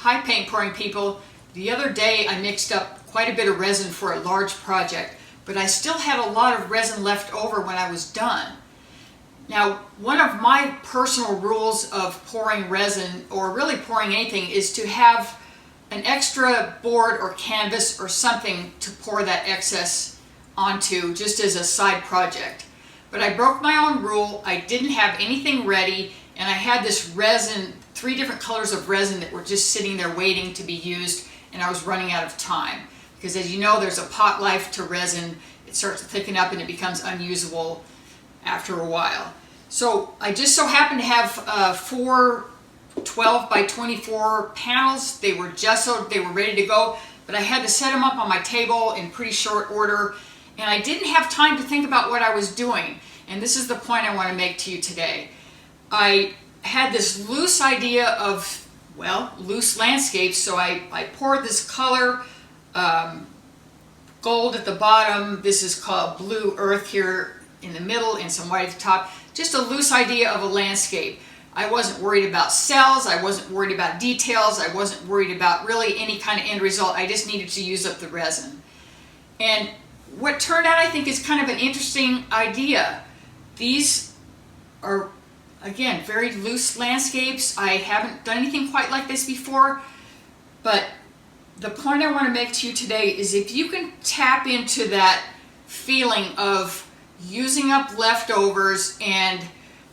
Hi paint pouring people. The other day I mixed up quite a bit of resin for a large project, but I still had a lot of resin left over when I was done. Now, one of my personal rules of pouring resin, or really pouring anything, is to have an extra board or canvas or something to pour that excess onto, just as a side project. But I broke my own rule. I didn't have anything ready, and I had this resin, 3 different colors of resin that were just sitting there waiting to be used, and I was running out of time. Because as you know, there's a pot life to resin. It starts to thicken up and it becomes unusable after a while. So I just so happened to have 4 12 by 24 panels. They were gessoed, they were ready to go, but I had to set them up on my table in pretty short order, and I didn't have time to think about what I was doing. And this is the point I want to make to you today. I had this loose idea of, well, loose landscapes, so I poured this color, gold at the bottom, this is called blue earth here in the middle, and some white at the top. Just a loose idea of a landscape. I wasn't worried about cells, I wasn't worried about details, I wasn't worried about really any kind of end result. I just needed to use up the resin. And what turned out, I think, is kind of an interesting idea. These are, again, very loose landscapes. I haven't done anything quite like this before, but the point I want to make to you today is if you can tap into that feeling of using up leftovers, and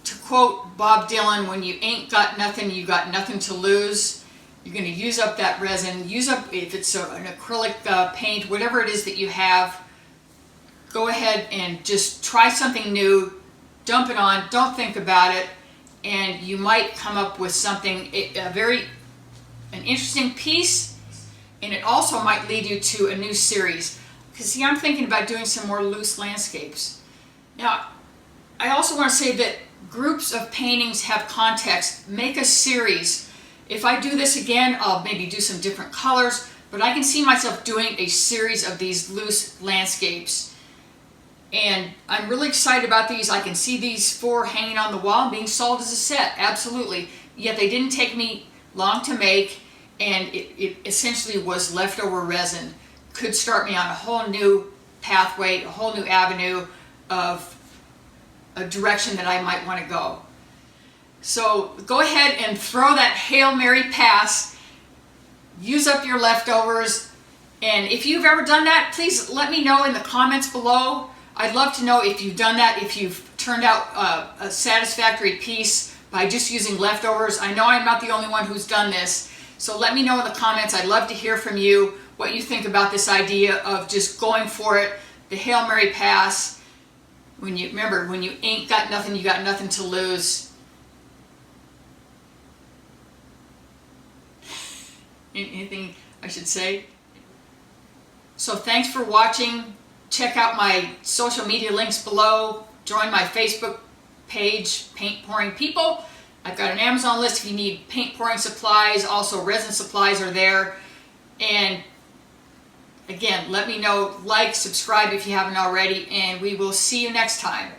to quote Bob Dylan, when you ain't got nothing, you got nothing to lose. You're going to use up that resin. Use up, if it's an acrylic paint, whatever it is that you have, go ahead and just try something new. Dump it on, don't think about it, and you might come up with something, an interesting piece, and it also might lead you to a new series. Because see, I'm thinking about doing some more loose landscapes. Now, I also want to say that groups of paintings have context. Make a series. If I do this again, I'll maybe do some different colors, but I can see myself doing a series of these loose landscapes. And I'm really excited about these. I can see these 4 hanging on the wall and being sold as a set, absolutely. Yet they didn't take me long to make, and it essentially was leftover resin. Could start me on a whole new pathway, a whole new avenue of a direction that I might want to go. So go ahead and throw that Hail Mary pass, use up your leftovers, and if you've ever done that, please let me know in the comments below. I'd love to know if you've done that, if you've turned out a satisfactory piece by just using leftovers. I know I'm not the only one who's done this, so let me know in the comments. I'd love to hear from you what you think about this idea of just going for it, the Hail Mary pass. Remember, when you ain't got nothing, you got nothing to lose. Anything I should say? So thanks for watching. Check out my social media links below. Join my Facebook page, Paint Pouring People. I've got an Amazon list if you need paint pouring supplies. Also, resin supplies are there. And again, let me know, like, subscribe if you haven't already, and we will see you next time.